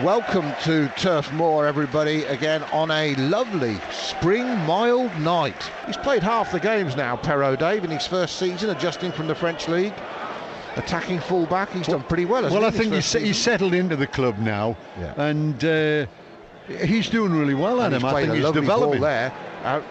Welcome to Turf Moor, everybody, again on a lovely spring mild night. He's played half the games now, Perrault Dave, in his first season, adjusting from the French league. Attacking full-back, he's done pretty well. Well, I think he's settled into the club now, and he's doing really well at him. I think he's developing. Ball there.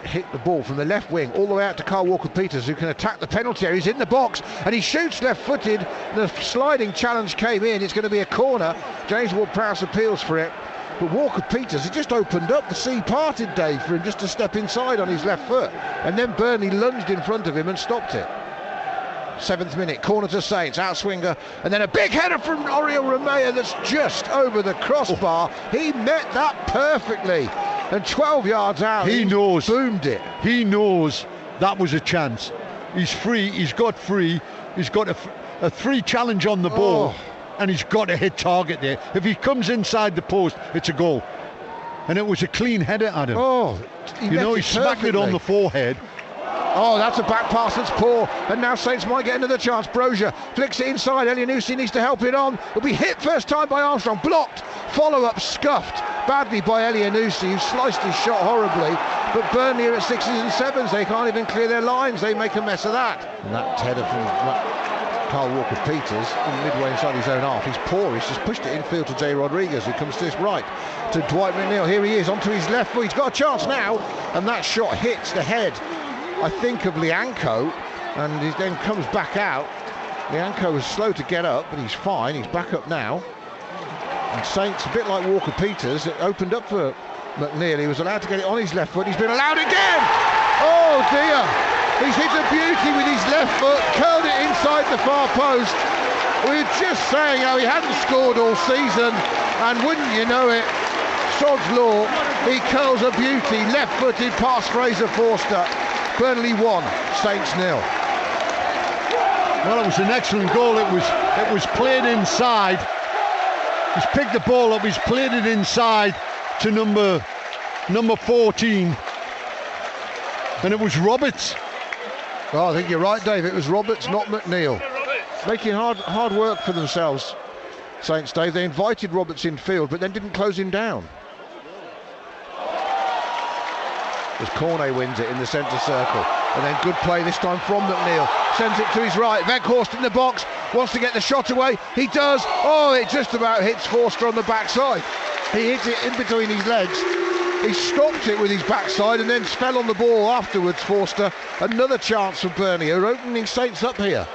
Hit the ball from the left wing all the way out to Kyle Walker-Peters, who can attack the penalty area. He's in the box and he shoots left-footed. The sliding challenge came in. It's going to be a corner. James Ward-Prowse appeals for it, but Walker-Peters, he just opened up. The sea parted, Dave, for him just to step inside on his left foot, and then Burnley lunged in front of him and stopped it. 7th minute, corner to Saints, outswinger, and then a big header from Oriol Romeu that's just over the crossbar. He met that perfectly, and 12 yards out, he knows, boomed it. He knows that was a chance. He's free, he's got free, he's got a free challenge on the ball, and he's got to hit target there. If he comes inside the post, it's a goal. And it was a clean header at him. He smacked it on the forehead. Oh, that's a back pass that's poor, and now Saints might get another chance. Brozier flicks it inside. Elyounoussi needs to help it on. It'll be hit first time by Armstrong, blocked, follow-up scuffed badly by Elyounoussi, who sliced his shot horribly. But Burnley are at 6s and 7s. They can't even clear their lines. They make a mess of that. And that header from Kyle Walker-Peters midway inside his own half. He's poor. He's just pushed it infield to Jay Rodriguez, who comes to his right to Dwight McNeil. Here he is onto his left foot. He's got a chance now, and that shot hits the head, I think, of Lianco, and he then comes back out. Lianco was slow to get up, but he's fine. He's back up now. And Saints, a bit like Walker-Peters, it opened up for McNeil. He was allowed to get it on his left foot. He's been allowed again! Oh dear! He's hit a beauty with his left foot, curled it inside the far post. We were just saying how he hadn't scored all season, and wouldn't you know it, sod's law, he curls a beauty, left-footed past Fraser Forster. Burnley 1, Saints 0. Well, it was an excellent goal. It was played inside. He's picked the ball up. He's played it inside to number 14, and it was Roberts. Oh, I think you're right, Dave. It was Roberts, not McNeil. Making hard work for themselves, Saints, Dave. They invited Roberts in field, but then didn't close him down. As Cornet wins it in the centre circle, and then good play this time from McNeil, sends it to his right. Weghorst in the box, wants to get the shot away, he does. Oh, it just about hits Forster on the backside. He hits it in between his legs. He stopped it with his backside and then fell on the ball afterwards. Forster, another chance for Burnley, who are opening Saints up here.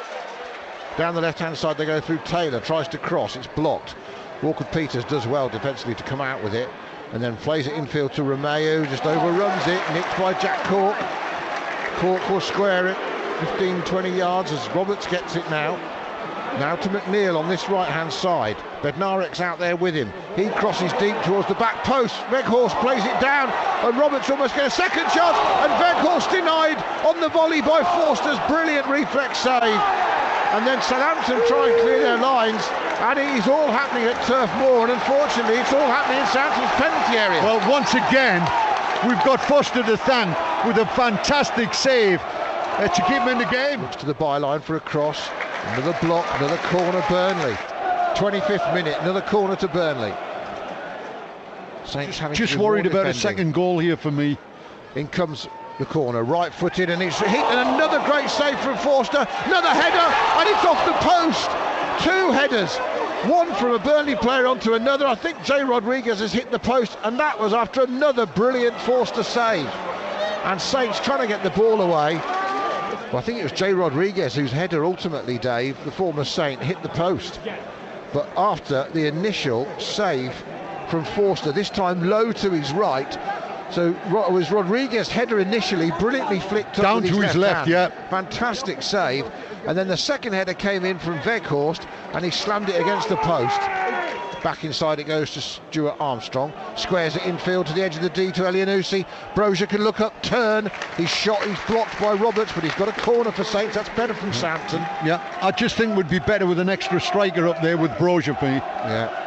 Down the left hand side they go through. Taylor tries to cross, it's blocked. Walker-Peters does well defensively to come out with it, and then plays it infield to Romeu, just overruns it, nicked by Jack Cork. Cork will square it 15-20 yards as Roberts gets it now. Now to McNeil on this right hand side. Bednarek's out there with him. He crosses deep towards the back post. Weghorst plays it down, and Roberts almost get a second shot, and Weghorst denied on the volley by Forster's brilliant reflex save. And then Southampton try and clear their lines, and it is all happening at Turf Moor, and unfortunately it's all happening in Southampton's penalty area. Well, once again we've got Forster to thank with a fantastic save to keep him in the game. Looks to the byline for a cross, another block, another corner. Burnley, 25th minute, another corner to Burnley. Saints having just worried about a second goal here for me. In comes the corner, right-footed, and it's hit, and another great save from Forster, another header, and it's off the post. 2 headers, one from a Burnley player onto another. I think Jay Rodriguez has hit the post, and that was after another brilliant Forster save. And Saints trying to get the ball away. Well, I think it was Jay Rodriguez whose header ultimately, Dave, the former Saint, hit the post. But after the initial save from Forster, this time low to his right, so it was Rodriguez's header initially, brilliantly flicked up down to his left, yeah. Fantastic save. And then the second header came in from Weghorst, and he slammed it against the post. Back inside it goes to Stuart Armstrong. Squares it infield to the edge of the D to Elyounoussi. Brozier can look up, turn. He's blocked by Roberts, but he's got a corner for Saints. That's better from Southampton. Yeah, I just think it would be better with an extra striker up there with Brozier for me. Yeah.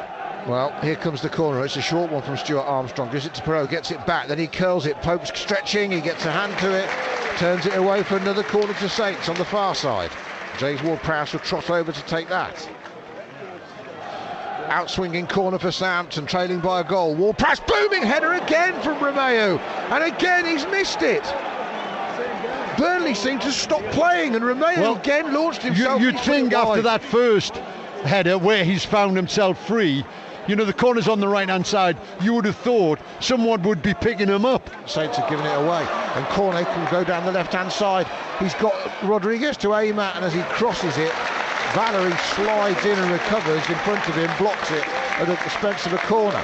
Well, here comes the corner. It's a short one from Stuart Armstrong. Gives it to Perrault, gets it back, then he curls it. Pope's stretching, he gets a hand to it, turns it away for another corner to Saints on the far side. James Ward-Prowse will trot over to take that. Outswinging corner for Southampton, trailing by a goal. Ward-Prowse, booming header again from Romeo, and again he's missed it. Burnley seemed to stop playing, and Romeo again launched himself. You'd think after that first header where he's found himself free, you know, the corner's on the right hand side, you would have thought someone would be picking him up. Saints have given it away, and Cornet can go down the left hand side. He's got Rodriguez to aim at, and as he crosses it, Valerie slides in and recovers in front of him, blocks it at the expense of a corner.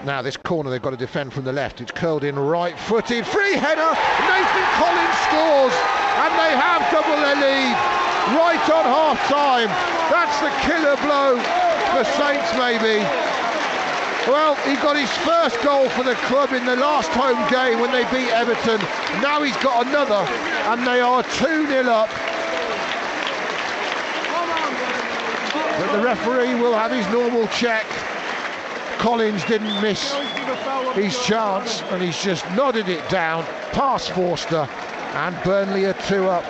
Now this corner they've got to defend from the left. It's curled in right-footed, free header. Nathan Collins scores, and they have doubled their lead right on half-time. That's the killer blow for Saints, maybe. Well, he got his first goal for the club in the last home game when they beat Everton. Now he's got another, and they are 2-0 up. But the referee will have his normal check. Collins didn't miss his chance, and he's just nodded it down past Forster, and Burnley are 2 up.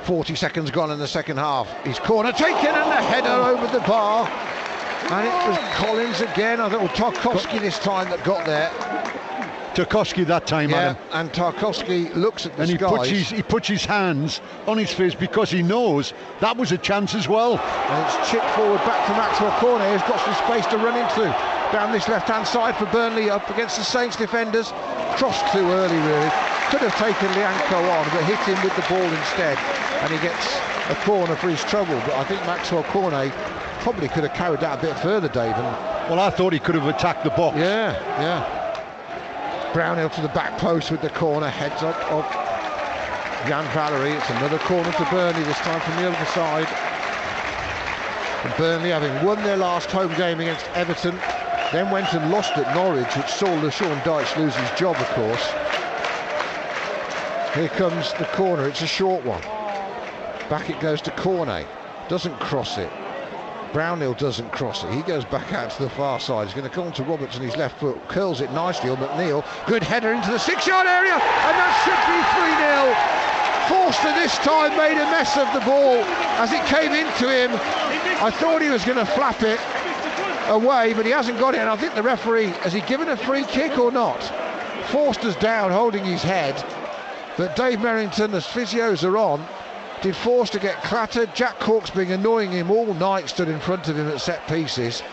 40 seconds gone in the second half. His corner taken, and the header over the bar, and it was Collins again. I thought Tarkowski this time that got there. Tarkowski that time, Adam. And Tarkowski looks at the skies. He puts his hands on his face because he knows that was a chance as well. And it's chipped forward back to Maxwell. Cornet has got some space to run into down this left-hand side for Burnley up against the Saints defenders. Crossed too early, really. Could have taken Lianco on, but hit him with the ball instead, and he gets a corner for his trouble. But I think Maxwell Cornet probably could have carried that a bit further, Dave. Well, I thought he could have attacked the box. Yeah. Brownhill to the back post with the corner, heads up of Jan Valerie. It's another corner to Burnley, this time from the other side. And Burnley, having won their last home game against Everton, then went and lost at Norwich, which saw LeSean Dyche lose his job, of course. Here comes the corner, it's a short one. Back it goes to Cornet, doesn't cross it. Brownhill doesn't cross it, he goes back out to the far side. He's going to come to Roberts on his left foot, curls it nicely on McNeil. Good header into the 6-yard area, and that should be 3-0. Forster this time made a mess of the ball as it came into him. I thought he was going to flap it away, but he hasn't got it, and I think the referee, has he given a free kick or not? Forster's down holding his head, but Dave Merrington, the physios are on. Did Forster get clattered? Jack Cork's been annoying him all night, stood in front of him at set pieces.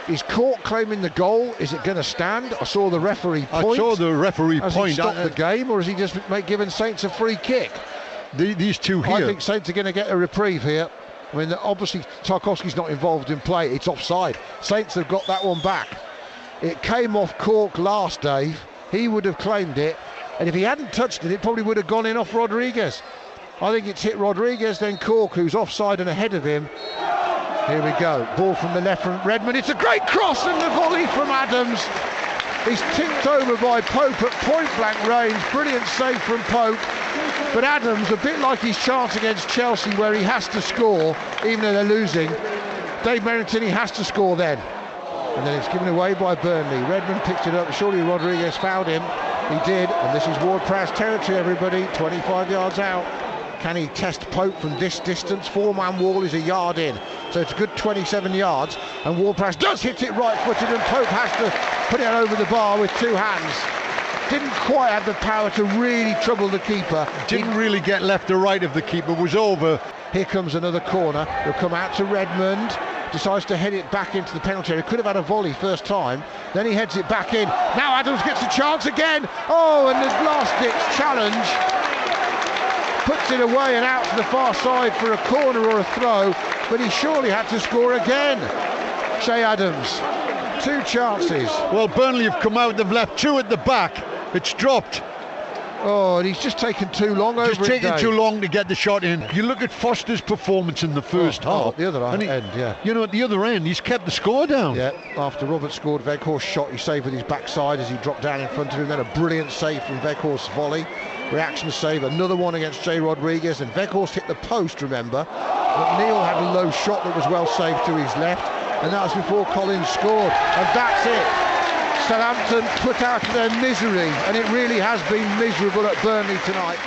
Is Cork claiming the goal? Is it going to stand? I saw the referee point. Has he stopped the game, or is he just giving Saints a free kick? These two here. I think Saints are going to get a reprieve here. I mean, obviously Tarkowski's not involved in play. It's offside. Saints have got that one back. It came off Cork last, Dave. He would have claimed it, and if he hadn't touched it, it probably would have gone in off Rodriguez. I think it's hit Rodriguez, then Cork, who's offside and ahead of him. Here we go. Ball from the left from Redmond. It's a great cross, and the volley from Adams. He's tipped over by Pope at point-blank range. Brilliant save from Pope. But Adams, a bit like his chance against Chelsea, where he has to score, even though they're losing. Dave Merrington, he has to score then. And then it's given away by Burnley. Redmond picked it up. Surely Rodriguez fouled him. He did. And this is Ward-Prowse territory, everybody. 25 yards out. Can he test Pope from this distance? 4-man wall is a yard in, so it's a good 27 yards, and Ward-Prowse does hit it right-footed, and Pope has to put it over the bar with two hands. Didn't quite have the power to really trouble the keeper. Didn't really get left or right of the keeper, was over. Here comes another corner. He'll come out to Redmond, decides to head it back into the penalty area. Could have had a volley first time, then he heads it back in. Now Adams gets a chance again. Oh, and the last-ditch challenge. Puts it away and out to the far side for a corner or a throw, but he surely had to score again. Che Adams, 2 chances. Well, Burnley have come out, they've left 2 at the back. It's dropped. Oh, and he's just taken too long over it. Just taken too long to get the shot in. You look at Foster's performance in the first half. The other end, yeah. You know, at the other end, he's kept the score down. Yeah, after Robert scored, Weghorst shot, he saved with his backside as he dropped down in front of him. Then a brilliant save from Weghorst's volley. Reaction save, another one against J. Rodriguez, and Weghorst hit the post, remember. McNeil had a low shot that was well saved to his left, and that was before Collins scored, and that's it. Southampton put out of their misery, and it really has been miserable at Burnley tonight.